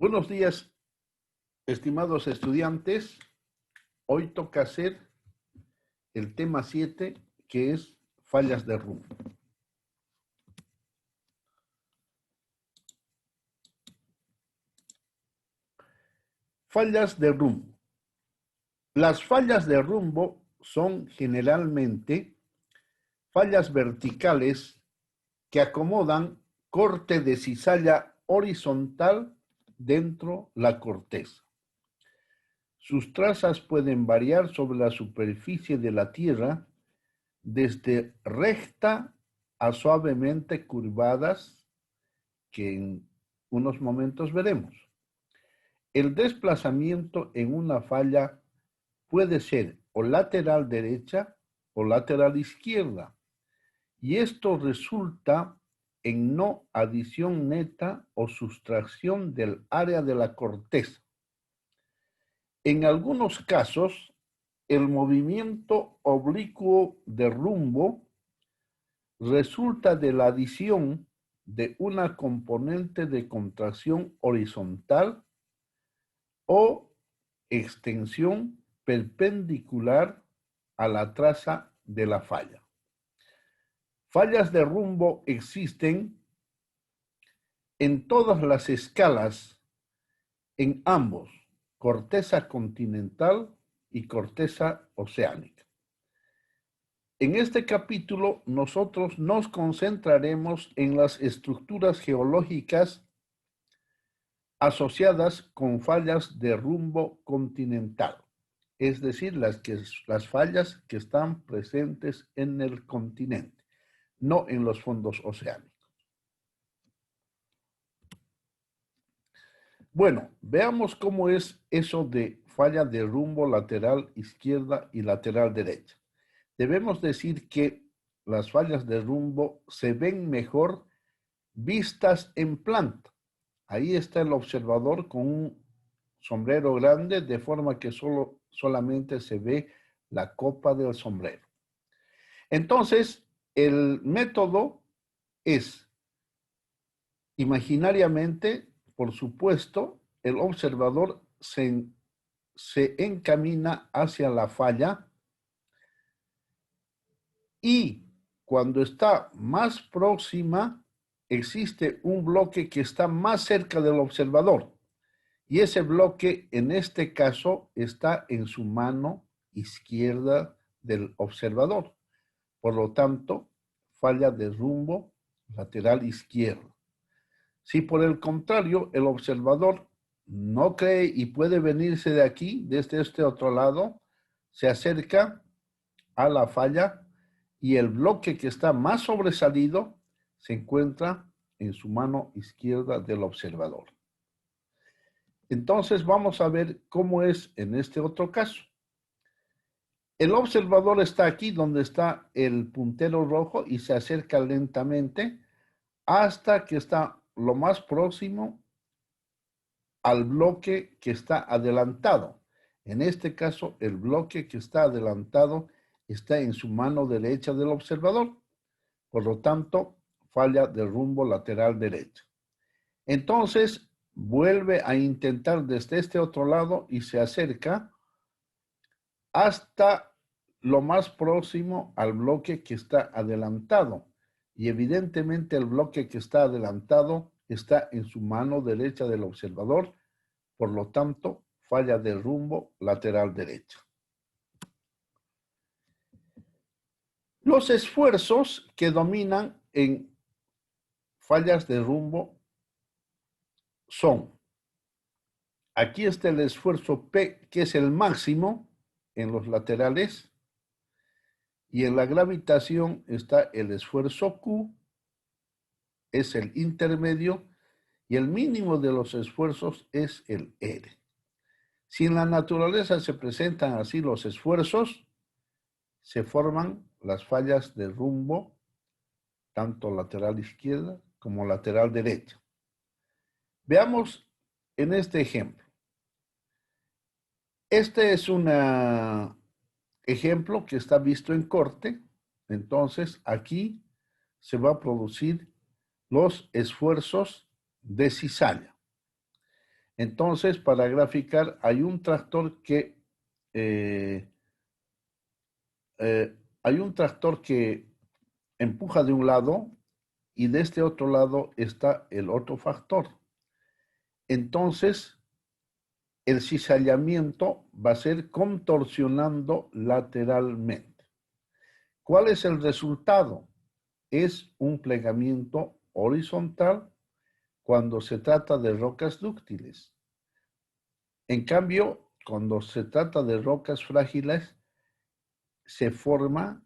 Buenos días, estimados estudiantes. Hoy toca hacer el tema 7, que es fallas de rumbo. Fallas de rumbo. Las fallas de rumbo son generalmente fallas verticales que acomodan corte de cizalla horizontal dentro la corteza. Sus trazas pueden variar sobre la superficie de la Tierra desde recta a suavemente curvadas, que en unos momentos veremos. El desplazamiento en una falla puede ser o lateral derecha o lateral izquierda, y esto resulta en no adición neta o sustracción del área de la corteza. En algunos casos, el movimiento oblicuo de rumbo resulta de la adición de una componente de contracción horizontal o extensión perpendicular a la traza de la falla. Fallas de rumbo existen en todas las escalas, en ambos, corteza continental y corteza oceánica. En este capítulo nosotros nos concentraremos en las estructuras geológicas asociadas con fallas de rumbo continental, es decir, las fallas que están presentes en el continente, no en los fondos oceánicos. Bueno, veamos cómo es eso de falla de rumbo lateral izquierda y lateral derecha. Debemos decir que las fallas de rumbo se ven mejor vistas en planta. Ahí está el observador con un sombrero grande, de forma que solamente se ve la copa del sombrero. Entonces, el método es, imaginariamente, por supuesto, el observador se encamina hacia la falla y cuando está más próxima, existe un bloque que está más cerca del observador. Y ese bloque, en este caso, está en su mano izquierda del observador. Por lo tanto, falla de rumbo lateral izquierdo. Si por el contrario, el observador no cree y puede venirse de aquí, desde este otro lado, se acerca a la falla y el bloque que está más sobresalido se encuentra en su mano izquierda del observador. Entonces vamos a ver cómo es en este otro caso. El observador está aquí donde está el puntero rojo y se acerca lentamente hasta que está lo más próximo al bloque que está adelantado. En este caso, el bloque que está adelantado está en su mano derecha del observador. Por lo tanto, falla de rumbo lateral derecho. Entonces, vuelve a intentar desde este otro lado y se acerca hasta lo más próximo al bloque que está adelantado. Y evidentemente el bloque que está adelantado está en su mano derecha del observador, por lo tanto, falla de rumbo lateral derecho. Los esfuerzos que dominan en fallas de rumbo son, aquí está el esfuerzo P, que es el máximo en los laterales, y en la gravitación está el esfuerzo Q, es el intermedio, y el mínimo de los esfuerzos es el R. Si en la naturaleza se presentan así los esfuerzos, se forman las fallas de rumbo, tanto lateral izquierda como lateral derecha. Veamos en este ejemplo. Este es un ejemplo que está visto en corte. Entonces, aquí se va a producir los esfuerzos de cizalla. Entonces, para graficar, hay un tractor que empuja de un lado y de este otro lado está el otro factor. Entonces, el cizallamiento va a ser contorsionando lateralmente. ¿Cuál es el resultado? Es un plegamiento horizontal cuando se trata de rocas dúctiles. En cambio, cuando se trata de rocas frágiles, se forma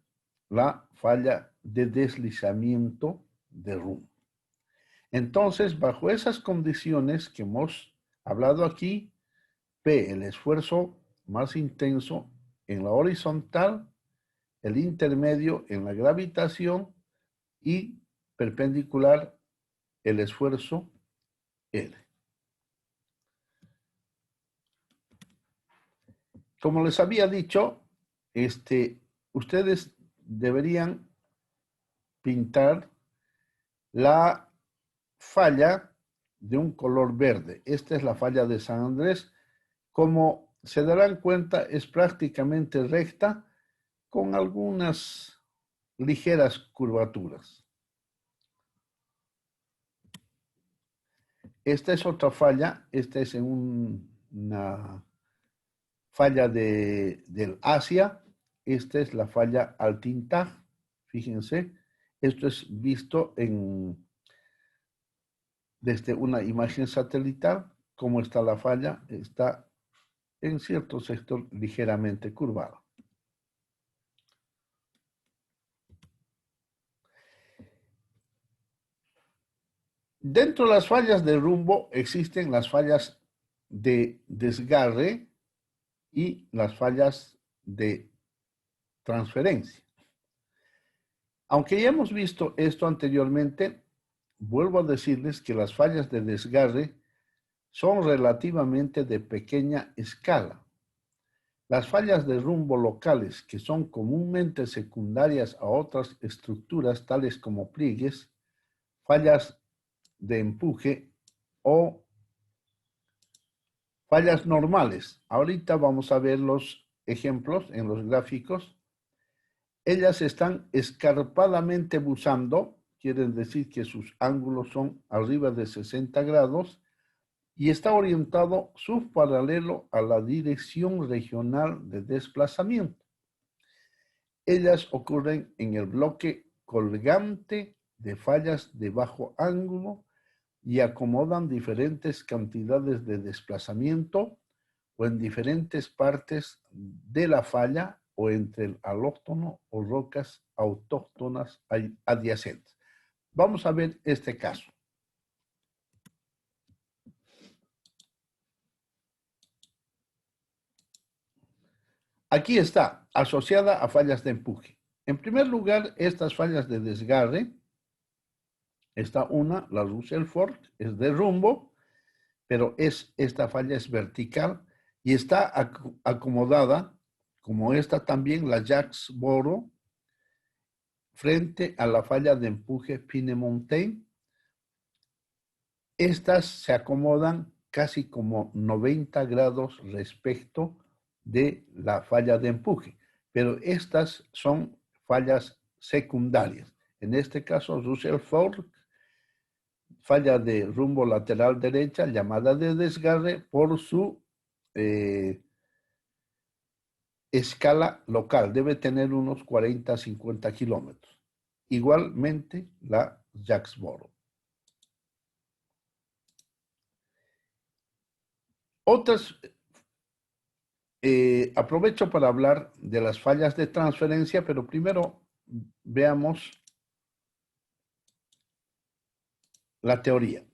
la falla de deslizamiento de rumbo. Entonces, bajo esas condiciones que hemos hablado aquí, P, el esfuerzo más intenso en la horizontal, el intermedio en la gravitación y perpendicular el esfuerzo L. Como les había dicho, ustedes deberían pintar la falla de un color verde. Esta es la falla de San Andrés. Como se darán cuenta, es prácticamente recta con algunas ligeras curvaturas. Esta es otra falla. Esta es una falla del Asia. Esta es la falla Altintag. Fíjense, esto es visto desde una imagen satelital. Cómo está la falla, está en cierto sector ligeramente curvado. Dentro de las fallas de rumbo existen las fallas de desgarre y las fallas de transferencia. Aunque ya hemos visto esto anteriormente, vuelvo a decirles que las fallas de desgarre son relativamente de pequeña escala. Las fallas de rumbo locales, que son comúnmente secundarias a otras estructuras tales como pliegues, fallas de empuje o fallas normales. Ahorita vamos a ver los ejemplos en los gráficos. Ellas están escarpadamente buzando, quieren decir que sus ángulos son arriba de 60 grados y está orientado subparalelo a la dirección regional de desplazamiento. Ellas ocurren en el bloque colgante de fallas de bajo ángulo y acomodan diferentes cantidades de desplazamiento o en diferentes partes de la falla o entre el alóctono o rocas autóctonas adyacentes. Vamos a ver este caso. Aquí está, asociada a fallas de empuje. En primer lugar, estas fallas de desgarre, está una, la Russell Fork, es de rumbo, pero esta falla es vertical y está acomodada, como esta también, la Jacksboro, frente a la falla de empuje Pinemountain. Estas se acomodan casi como 90 grados respecto de la falla de empuje, pero estas son fallas secundarias. En este caso, Russell Fork, falla de rumbo lateral derecha, llamada de desgarre por su escala local. Debe tener unos 40 a 50 kilómetros. Igualmente, la Jacksboro. Otras, aprovecho para hablar de las fallas de transferencia, pero primero veamos la teoría.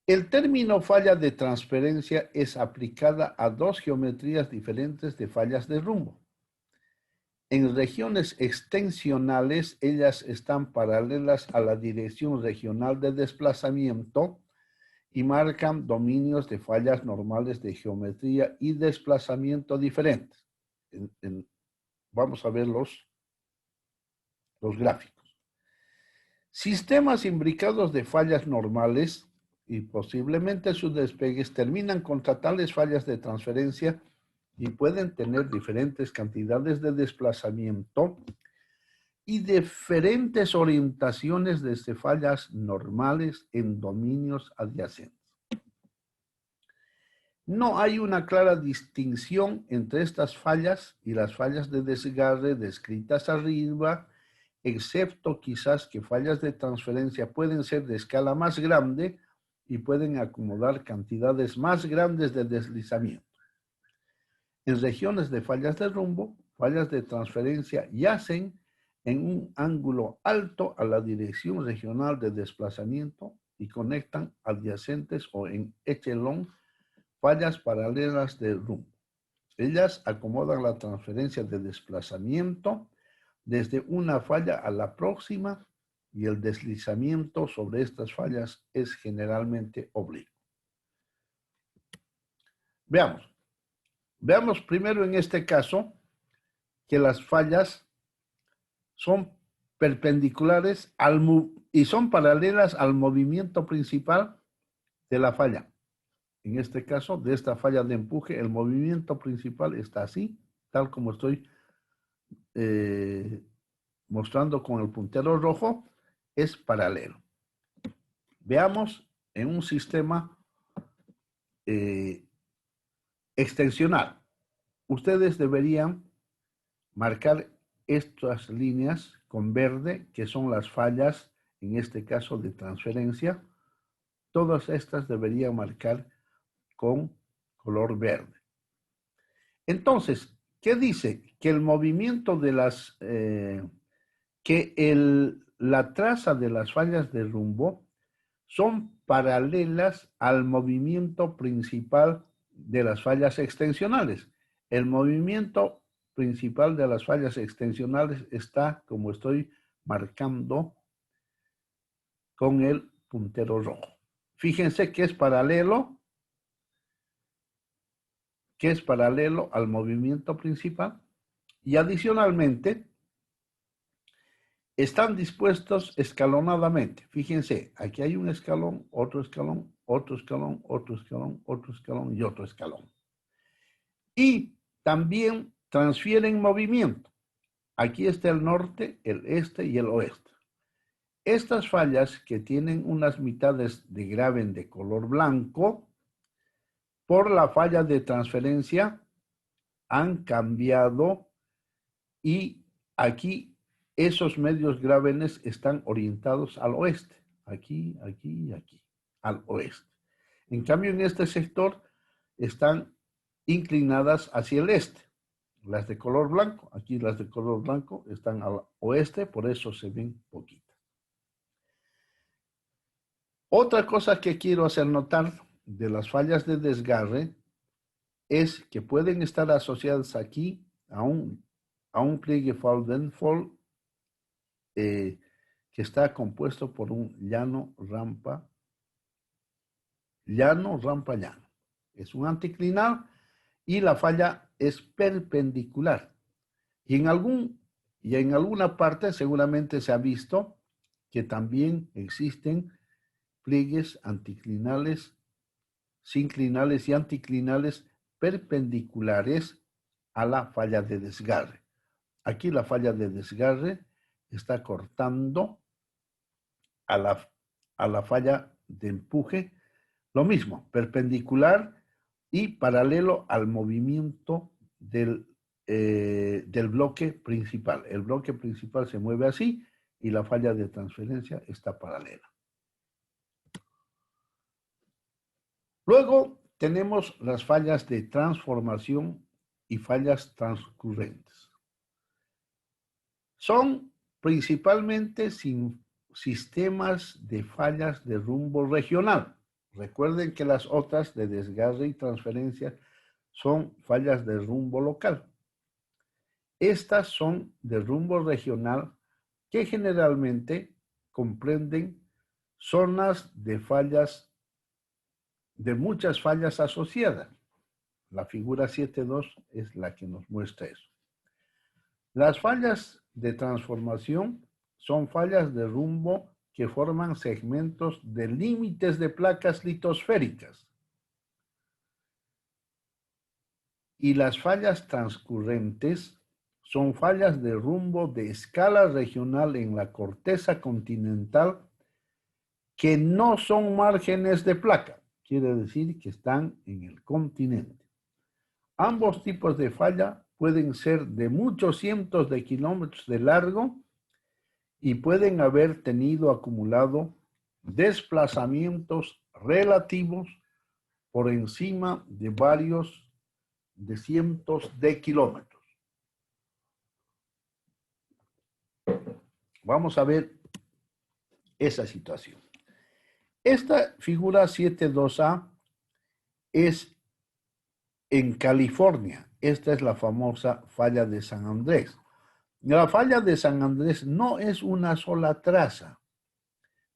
El término falla de transferencia es aplicada a dos geometrías diferentes de fallas de rumbo. En regiones extensionales, ellas están paralelas a la dirección regional de desplazamiento y marcan dominios de fallas normales de geometría y desplazamiento diferentes. Vamos a ver los gráficos. Sistemas imbricados de fallas normales, y posiblemente sus despegues terminan contra tales fallas de transferencia y pueden tener diferentes cantidades de desplazamiento y diferentes orientaciones desde fallas normales en dominios adyacentes. No hay una clara distinción entre estas fallas y las fallas de desgarre descritas arriba, excepto quizás que fallas de transferencia pueden ser de escala más grande y pueden acomodar cantidades más grandes de deslizamiento. En regiones de fallas de rumbo, fallas de transferencia yacen en un ángulo alto a la dirección regional de desplazamiento y conectan adyacentes o en echelón fallas paralelas de rumbo. Ellas acomodan la transferencia de desplazamiento desde una falla a la próxima y el deslizamiento sobre estas fallas es generalmente oblicuo. Veamos primero en este caso que las fallas son perpendiculares y son paralelas al movimiento principal de la falla. En este caso, de esta falla de empuje, el movimiento principal está así, tal como estoy mostrando con el puntero rojo, es paralelo. Veamos en un sistema extensional. Ustedes deberían marcar estas líneas con verde, que son las fallas, en este caso de transferencia. Todas estas deberían marcar con color verde. Entonces, ¿qué dice? Que el movimiento de las, la traza de las fallas de rumbo son paralelas al movimiento principal de las fallas extensionales. El movimiento principal de las fallas extensionales está, como estoy marcando, con el puntero rojo. Fíjense que es paralelo al movimiento principal y adicionalmente están dispuestos escalonadamente. Fíjense, aquí hay un escalón, otro escalón, otro escalón, otro escalón, otro escalón y otro escalón. Y también transfieren movimiento. Aquí está el norte, el este y el oeste. Estas fallas que tienen unas mitades de graben de color blanco, por la falla de transferencia, han cambiado y aquí esos medios grábenes están orientados al oeste. Aquí, aquí y aquí, al oeste. En cambio, en este sector están inclinadas hacia el este. Las de color blanco, aquí las de color blanco están al oeste, por eso se ven poquitas. Otra cosa que quiero hacer notar de las fallas de desgarre es que pueden estar asociadas aquí a un pliegue Fall-Denfall que está compuesto por un llano, rampa. Es un anticlinal y la falla es perpendicular. Y en alguna parte seguramente se ha visto que también existen pliegues anticlinales, sinclinales y anticlinales perpendiculares a la falla de desgarre. Aquí la falla de desgarre está cortando a la falla de empuje, lo mismo, perpendicular y paralelo al movimiento del bloque principal. El bloque principal se mueve así y la falla de transferencia está paralela. Luego tenemos las fallas de transformación y fallas transcurrentes. Son principalmente sistemas de fallas de rumbo regional. Recuerden que las otras de desgarre y transferencia son fallas de rumbo local. Estas son de rumbo regional que generalmente comprenden zonas de fallas, de muchas fallas asociadas. La figura 7.2 es la que nos muestra eso. Las fallas de transformación son fallas de rumbo que forman segmentos de límites de placas litosféricas. Y las fallas transcurrentes son fallas de rumbo de escala regional en la corteza continental que no son márgenes de placa. Quiere decir que están en el continente. Ambos tipos de falla pueden ser de muchos cientos de kilómetros de largo y pueden haber tenido acumulado desplazamientos relativos por encima de varios de cientos de kilómetros. Vamos a ver esa situación. Esta figura 7.2a es en California. Esta es la famosa falla de San Andrés. La falla de San Andrés no es una sola traza.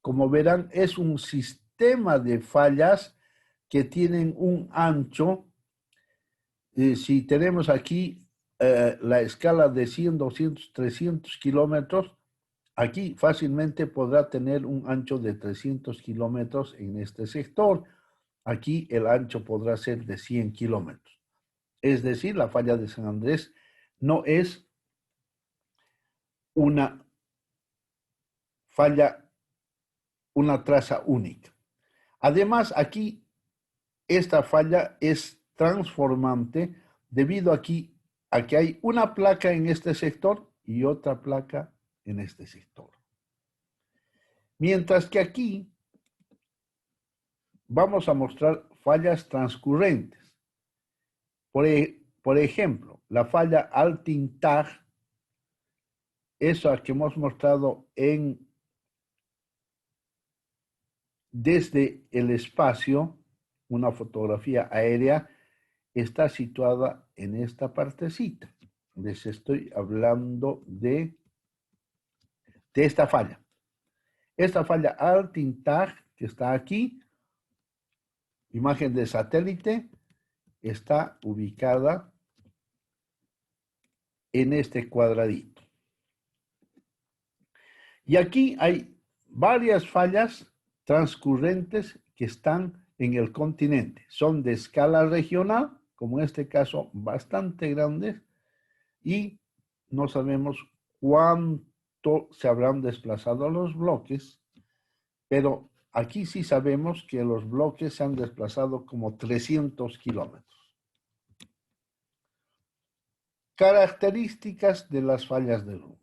Como verán, es un sistema de fallas que tienen un ancho. Si tenemos aquí la escala de 100, 200, 300 kilómetros, aquí fácilmente podrá tener un ancho de 300 kilómetros en este sector. Aquí el ancho podrá ser de 100 kilómetros. Es decir, la falla de San Andrés no es una falla, una traza única. Además, aquí esta falla es transformante debido a que hay una placa en este sector y otra placa en este sector. Mientras que aquí vamos a mostrar fallas transcurrentes. Por ejemplo, la falla Altin-Tag, esa que hemos mostrado desde el espacio, una fotografía aérea, está situada en esta partecita. Les estoy hablando de esta falla. Esta falla Altin-Tag, que está aquí, imagen de satélite, está ubicada en este cuadradito. Y aquí hay varias fallas transcurrentes que están en el continente. Son de escala regional, como en este caso bastante grandes, y no sabemos cuánto se habrán desplazado los bloques, pero aquí sí sabemos que los bloques se han desplazado como 300 kilómetros. Características de las fallas de rumbo.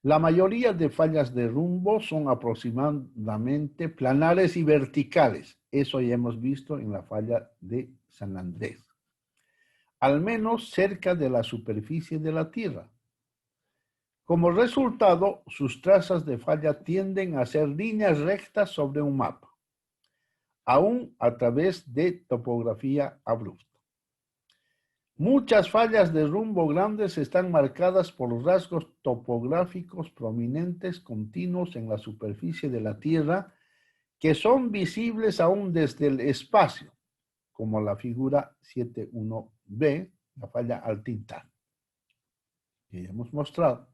La mayoría de fallas de rumbo son aproximadamente planares y verticales. Eso ya hemos visto en la falla de San Andrés. Al menos cerca de la superficie de la Tierra. Como resultado, sus trazas de falla tienden a ser líneas rectas sobre un mapa, aún a través de topografía abrupta. Muchas fallas de rumbo grandes están marcadas por rasgos topográficos prominentes continuos en la superficie de la Tierra que son visibles aún desde el espacio, como la figura 7.1b, la falla Altin-Tag, que ya hemos mostrado.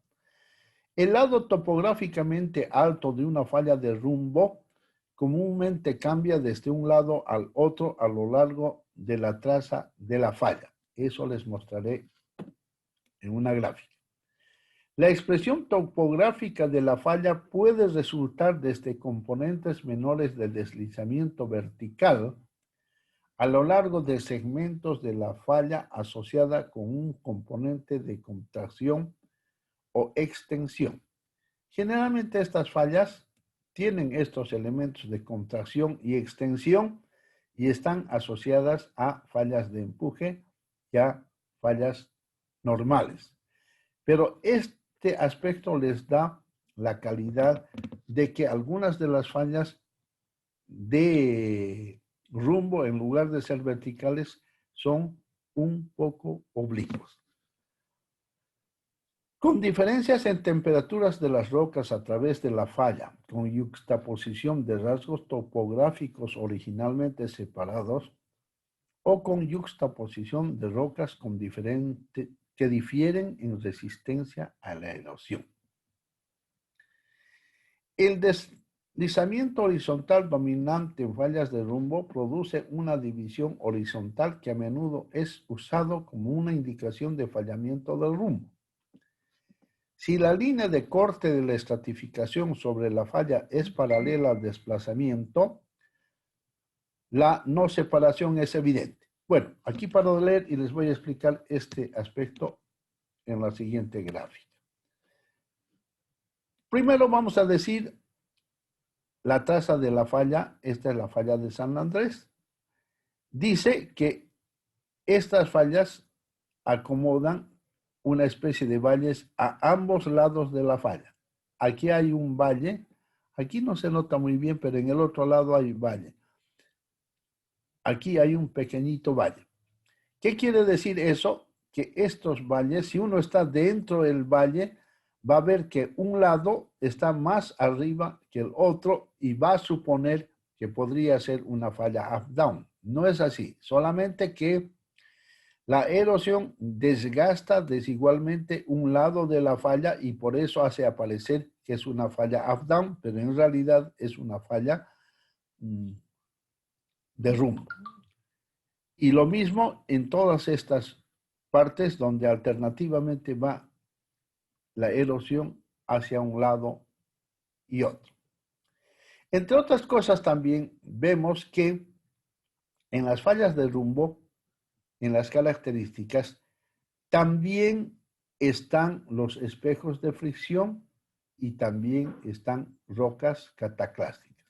El lado topográficamente alto de una falla de rumbo comúnmente cambia desde un lado al otro a lo largo de la traza de la falla. Eso les mostraré en una gráfica. La expresión topográfica de la falla puede resultar desde componentes menores de deslizamiento vertical a lo largo de segmentos de la falla asociada con un componente de contracción o extensión. Generalmente estas fallas tienen estos elementos de contracción y extensión y están asociadas a fallas de empuje y a fallas normales. Pero este aspecto les da la calidad de que algunas de las fallas de rumbo, en lugar de ser verticales, son un poco oblicuos. Con diferencias en temperaturas de las rocas a través de la falla, con yuxtaposición de rasgos topográficos originalmente separados, o con yuxtaposición de rocas que difieren en resistencia a la erosión. El deslizamiento horizontal dominante en fallas de rumbo produce una división horizontal que a menudo es usado como una indicación de fallamiento del rumbo. Si la línea de corte de la estratificación sobre la falla es paralela al desplazamiento, la no separación es evidente. Bueno, aquí paro de leer y les voy a explicar este aspecto en la siguiente gráfica. Primero vamos a decir la traza de la falla. Esta es la falla de San Andrés. Dice que estas fallas acomodan una especie de valles a ambos lados de la falla. Aquí hay un valle, aquí no se nota muy bien, pero en el otro lado hay valle. Aquí hay un pequeñito valle. ¿Qué quiere decir eso? Que estos valles, si uno está dentro del valle, va a ver que un lado está más arriba que el otro y va a suponer que podría ser una falla up-down. No es así, solamente que la erosión desgasta desigualmente un lado de la falla y por eso hace aparecer que es una falla up-down, pero en realidad es una falla de rumbo. Y lo mismo en todas estas partes donde alternativamente va la erosión hacia un lado y otro. Entre otras cosas también vemos que en las fallas de rumbo, en las características, también están los espejos de fricción y también están rocas cataclásticas.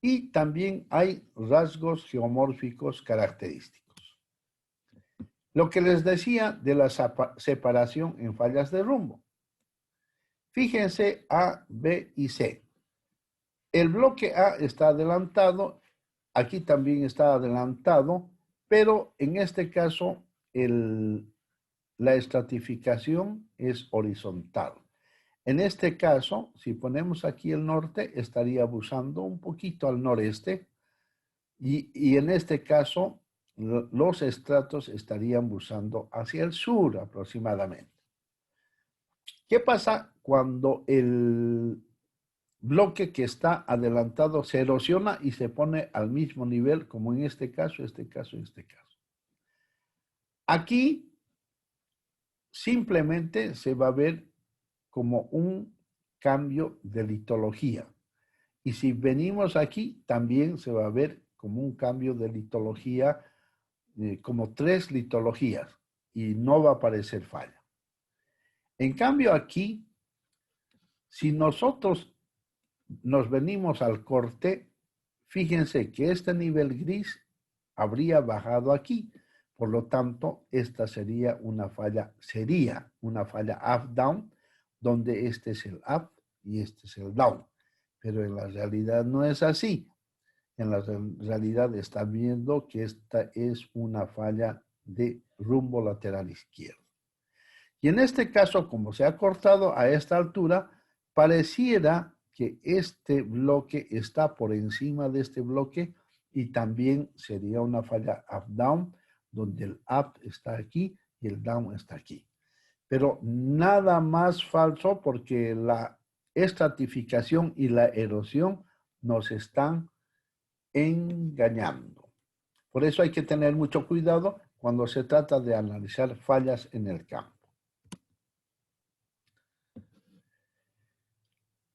Y también hay rasgos geomórficos característicos. Lo que les decía de la separación en fallas de rumbo. Fíjense A, B y C. El bloque A está adelantado, aquí también está adelantado, pero en este caso la estratificación es horizontal. En este caso, si ponemos aquí el norte, estaría buscando un poquito al noreste y en este caso los estratos estarían buscando hacia el sur aproximadamente. ¿Qué pasa cuando el bloque que está adelantado se erosiona y se pone al mismo nivel como en este caso, este caso y este caso? Aquí simplemente se va a ver como un cambio de litología. Y si venimos aquí, también se va a ver como un cambio de litología, como 3 litologías, y no va a aparecer falla. En cambio aquí, si nosotros nos venimos al corte, fíjense que este nivel gris habría bajado aquí. Por lo tanto, esta sería una falla up-down, donde este es el up y este es el down. Pero en la realidad no es así. En la realidad está viendo que esta es una falla de rumbo lateral izquierdo. Y en este caso, como se ha cortado a esta altura, pareciera que este bloque está por encima de este bloque y también sería una falla up-down, donde el up está aquí y el down está aquí. Pero nada más falso porque la estratificación y la erosión nos están engañando. Por eso hay que tener mucho cuidado cuando se trata de analizar fallas en el campo.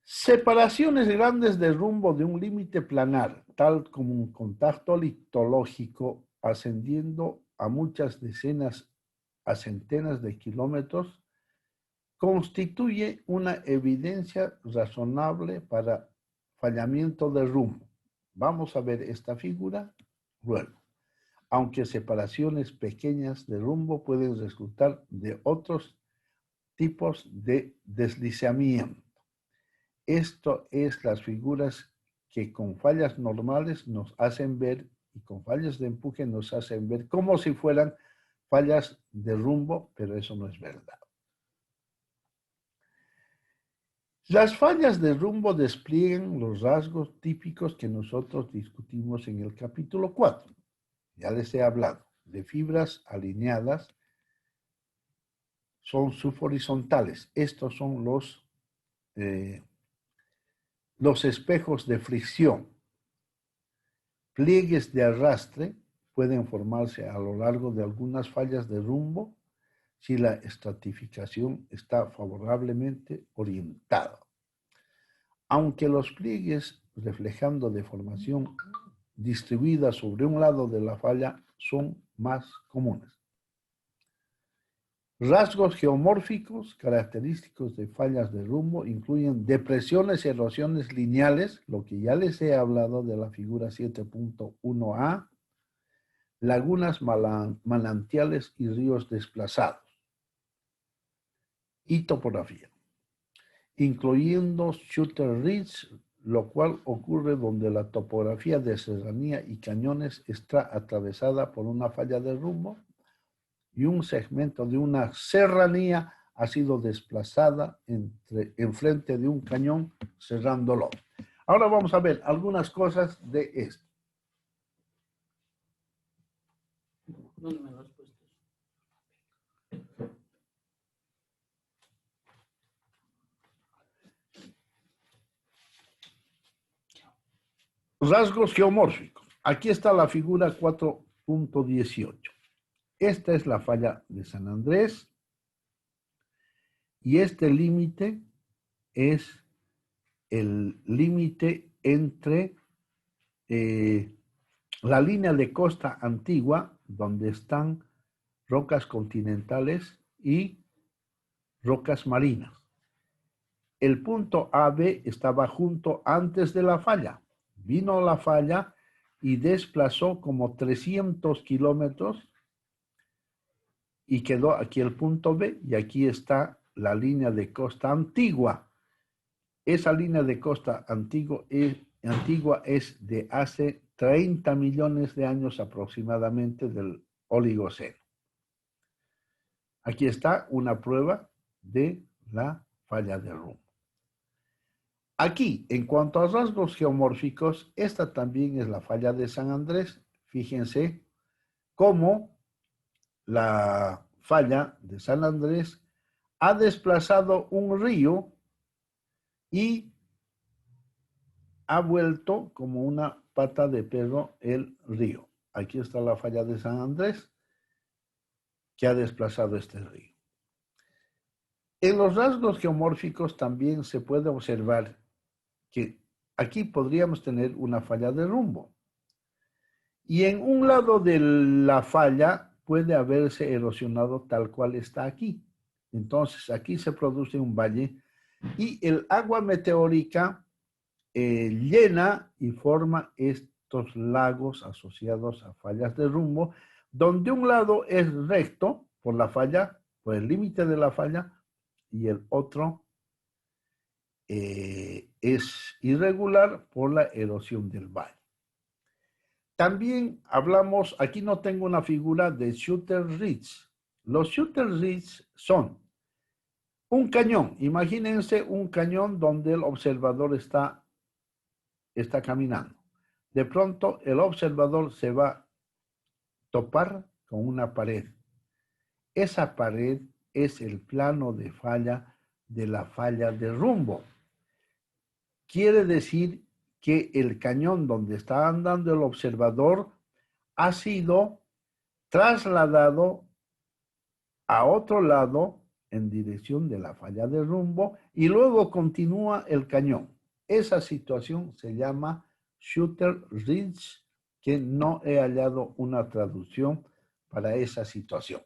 Separaciones grandes de rumbo de un límite planar, tal como un contacto litológico ascendiendo a muchas decenas a centenas de kilómetros, constituye una evidencia razonable para fallamiento de rumbo. Vamos a ver esta figura luego. Aunque separaciones pequeñas de rumbo pueden resultar de otros tipos de deslizamiento. Esto es las figuras que con fallas normales nos hacen ver y con fallas de empuje nos hacen ver como si fueran fallas de rumbo, pero eso no es verdad. Las fallas de rumbo despliegan los rasgos típicos que nosotros discutimos en el capítulo 4. Ya les he hablado de fibras alineadas, son subhorizontales. Estos son los los espejos de fricción, pliegues de arrastre pueden formarse a lo largo de algunas fallas de rumbo si la estratificación está favorablemente orientada. Aunque los pliegues reflejando deformación distribuida sobre un lado de la falla son más comunes. Rasgos geomórficos característicos de fallas de rumbo incluyen depresiones y erosiones lineales, lo que ya les he hablado de la figura 7.1a, lagunas, manantiales y ríos desplazados. Y topografía, incluyendo shooter ridge, lo cual ocurre donde la topografía de serranía y cañones está atravesada por una falla de rumbo y un segmento de una serranía ha sido desplazada enfrente de un cañón, cerrándolo. Ahora vamos a ver algunas cosas de esto. ¿Dónde me lo has puesto? Rasgos geomórficos. Aquí está la figura 4.18. Esta es la falla de San Andrés y este límite es el límite entre la línea de costa antigua, donde están rocas continentales y rocas marinas. El punto AB estaba junto antes de la falla. Vino la falla y desplazó como 300 kilómetros y quedó aquí el punto B y aquí está la línea de costa antigua. Esa línea de costa antigua es de hace 30 millones de años aproximadamente del Oligoceno. Aquí está una prueba de la falla de rumbo. Aquí, en cuanto a rasgos geomórficos, esta también es la falla de San Andrés. Fíjense cómo la falla de San Andrés ha desplazado un río y ha vuelto como una pata de perro el río. Aquí está la falla de San Andrés que ha desplazado este río. En los rasgos geomórficos también se puede observar que aquí podríamos tener una falla de rumbo. Y en un lado de la falla puede haberse erosionado tal cual está aquí. Entonces aquí se produce un valle y el agua meteórica llena y forma estos lagos asociados a fallas de rumbo, donde un lado es recto por la falla, por el límite de la falla, y el otro es irregular por la erosión del valle. También hablamos, aquí no tengo una figura de shooter ridge. Los shooter ridge son un cañón. Imagínense un cañón donde el observador está caminando. De pronto el observador se va a topar con una pared. Esa pared es el plano de falla de la falla de rumbo. Quiere decir que el cañón donde está andando el observador ha sido trasladado a otro lado en dirección de la falla de rumbo y luego continúa el cañón. Esa situación se llama shooter ridge, que no he hallado una traducción para esa situación.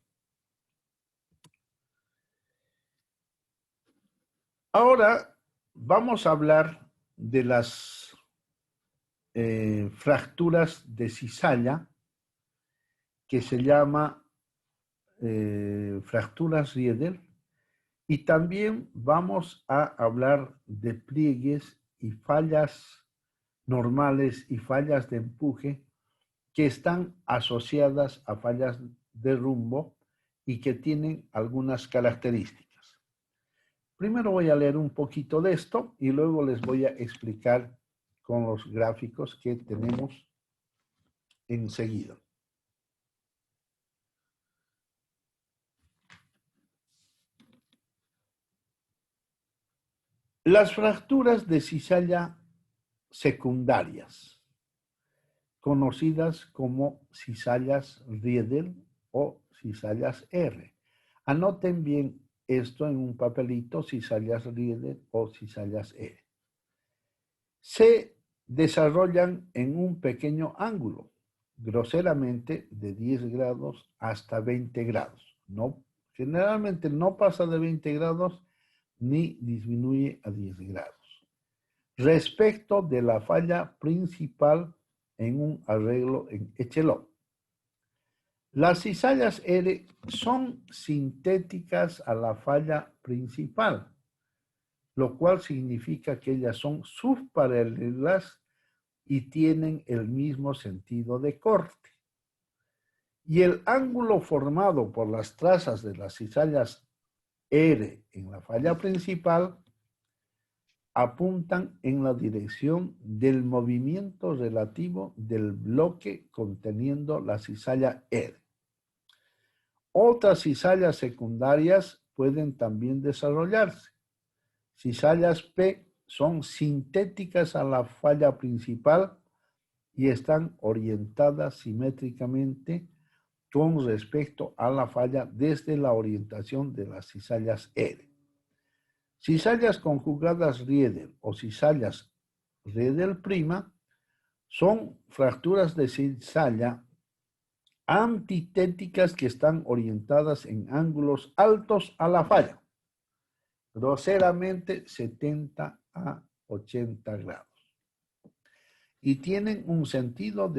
Ahora vamos a hablar de las fracturas de cizalla, que se llama fracturas Riedel, y también vamos a hablar de pliegues y fallas normales y fallas de empuje que están asociadas a fallas de rumbo y que tienen algunas características. Primero voy a leer un poquito de esto y luego les voy a explicar con los gráficos que tenemos enseguida. Las fracturas de cizalla secundarias, conocidas como cizallas Riedel o cizallas R. Anoten bien esto en un papelito, cizallas Riedel o cizallas R. Se desarrollan en un pequeño ángulo, groseramente de 10 grados hasta 20 grados. No, generalmente no pasa de 20 grados ni disminuye a 10 grados. Respecto de la falla principal en un arreglo en echelón. Las cizallas R son sintéticas a la falla principal, lo cual significa que ellas son subparalelas y tienen el mismo sentido de corte. Y el ángulo formado por las trazas de las cizallas R en la falla principal apuntan en la dirección del movimiento relativo del bloque conteniendo la cizalla R. Otras cizallas secundarias pueden también desarrollarse. Cizallas P son sintéticas a la falla principal y están orientadas simétricamente con respecto a la falla desde la orientación de las cizallas R. Cizallas conjugadas Riedel o cizallas Riedel prima son fracturas de cizalla antitéticas que están orientadas en ángulos altos a la falla, groseramente 70 a 80 grados. Y tienen un sentido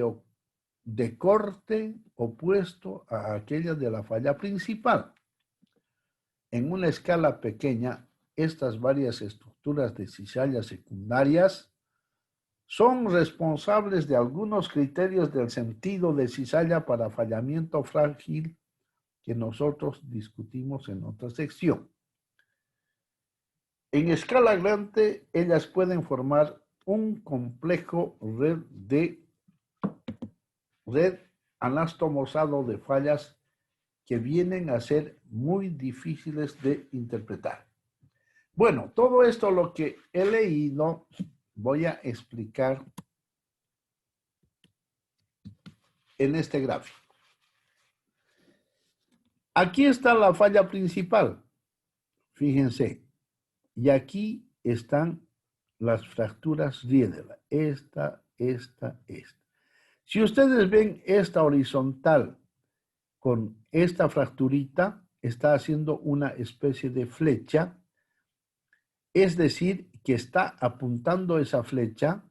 de corte opuesto a aquella de la falla principal. En una escala pequeña, estas varias estructuras de cizallas secundarias son responsables de algunos criterios del sentido de cizalla para fallamiento frágil que nosotros discutimos en otra sección. En escala grande, ellas pueden formar un complejo red anastomosado de fallas que vienen a ser muy difíciles de interpretar. Bueno, todo esto lo que he leído voy a explicar en este gráfico. Aquí está la falla principal, fíjense, y aquí están las fracturas Riedel, esta. Si ustedes ven esta horizontal con esta fracturita, está haciendo una especie de flecha, es decir, que está apuntando esa flecha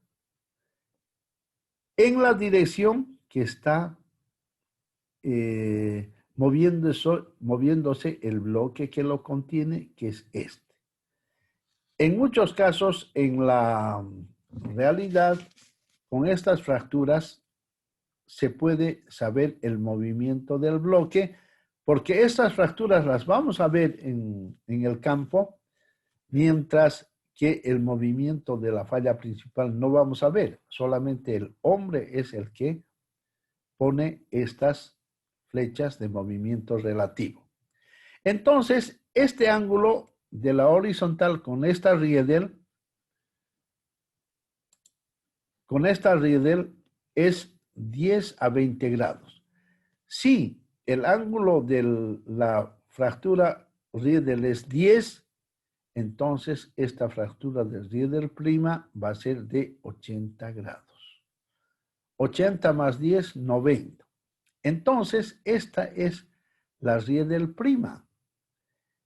en la dirección que está moviéndose el bloque que lo contiene, que es este. En muchos casos, en la realidad, con estas fracturas se puede saber el movimiento del bloque, porque estas fracturas las vamos a ver en el campo, mientras que el movimiento de la falla principal no vamos a ver, solamente el hombre es el que pone estas flechas de movimiento relativo. Entonces, este ángulo de la horizontal con esta Riedel es 10 a 20 grados. Si el ángulo de la fractura Riedel es 10, entonces esta fractura de Riedel prima va a ser de 80 grados. 80 más 10, 90. Entonces, esta es la Riedel prima.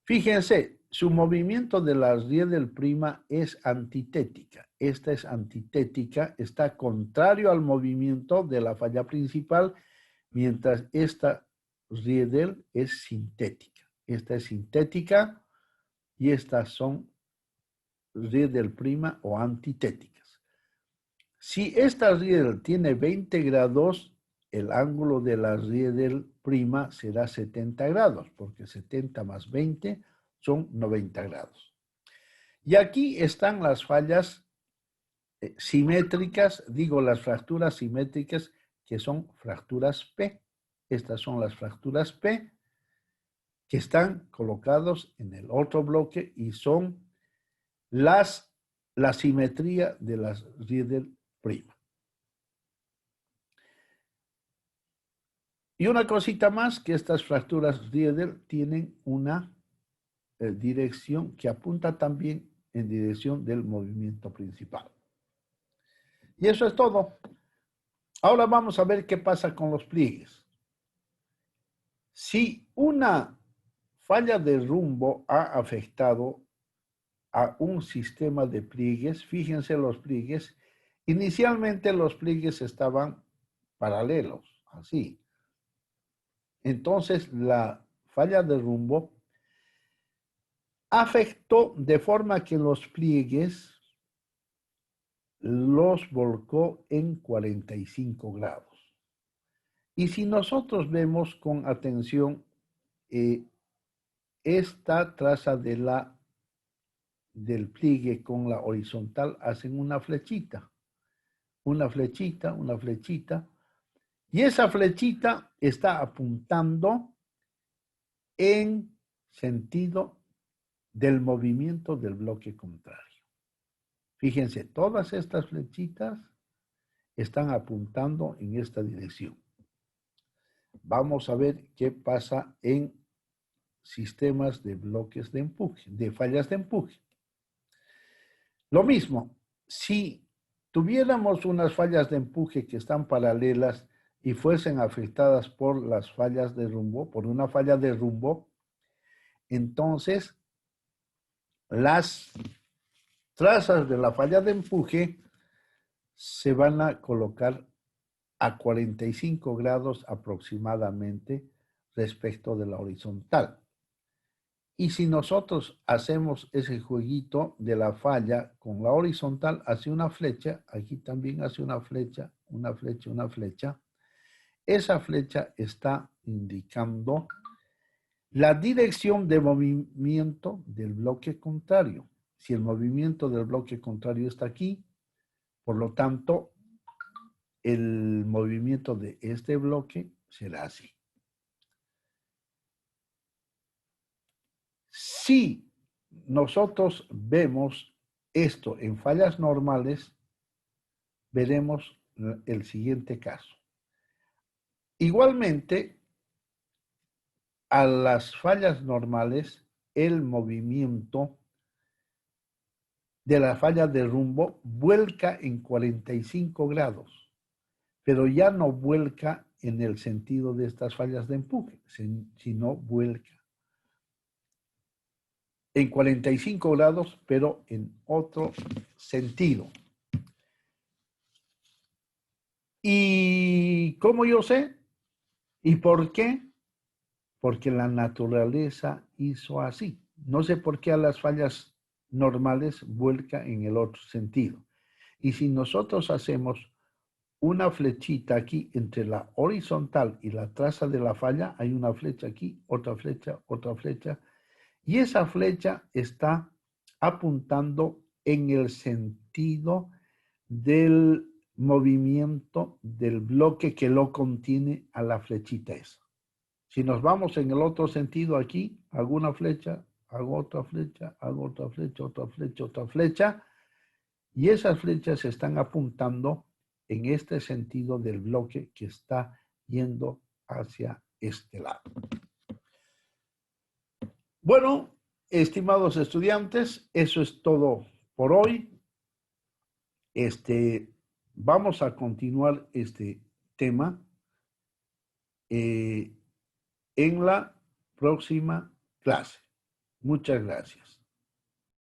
Fíjense, su movimiento de la Riedel prima es antitética. Esta es antitética, está contrario al movimiento de la falla principal, mientras esta Riedel es sintética. Esta es sintética y estas son Riedel prima o antitéticas. Si esta Riedel tiene 20 grados, el ángulo de la Riedel prima será 70 grados, porque 70 más 20 son 90 grados. Y aquí están las fallas simétricas, digo las fracturas simétricas, que son fracturas P. Estas son las fracturas P que están colocados en el otro bloque y son las la simetría de las Riedel prima. Y una cosita más, que estas fracturas Riedel tienen una dirección que apunta también en dirección del movimiento principal. Y eso es todo. Ahora vamos a ver qué pasa con los pliegues. Si una falla de rumbo ha afectado a un sistema de pliegues, fíjense los pliegues, inicialmente los pliegues estaban paralelos, así. Entonces la falla de rumbo afectó de forma que los pliegues los volcó en 45 grados. Y si nosotros vemos con atención esta traza del pliegue con la horizontal, hacen una flechita, una flechita, una flechita, y esa flechita está apuntando en sentido del movimiento del bloque contrario. Fíjense, todas estas flechitas están apuntando en esta dirección. Vamos a ver qué pasa en sistemas de bloques de empuje, de fallas de empuje. Lo mismo, si tuviéramos unas fallas de empuje que están paralelas y fuesen afectadas por las fallas de rumbo, por una falla de rumbo, entonces las trazas de la falla de empuje se van a colocar a 45 grados aproximadamente respecto de la horizontal. Y si nosotros hacemos ese jueguito de la falla con la horizontal hacia una flecha, aquí también hace una flecha, una flecha, una flecha, esa flecha está indicando la dirección de movimiento del bloque contrario. Si el movimiento del bloque contrario está aquí, por lo tanto, el movimiento de este bloque será así. Si nosotros vemos esto en fallas normales, veremos el siguiente caso. Igualmente, a las fallas normales, el movimiento de la falla de rumbo vuelca en 45 grados, pero ya no vuelca en el sentido de estas fallas de empuje, sino vuelca en 45 grados, pero en otro sentido. ¿Y cómo yo sé? ¿Y por qué? Porque la naturaleza hizo así. No sé por qué a las fallas normales vuelca en el otro sentido. Y si nosotros hacemos una flechita aquí entre la horizontal y la traza de la falla, hay una flecha aquí, otra flecha, y esa flecha está apuntando en el sentido del movimiento del bloque que lo contiene a la flechita esa. Si nos vamos en el otro sentido aquí, hago una flecha, hago otra flecha, hago otra flecha, otra flecha, otra flecha, y esas flechas están apuntando en este sentido del bloque que está yendo hacia este lado. Bueno, estimados estudiantes, eso es todo por hoy. Vamos a continuar este tema en la próxima clase. Muchas gracias.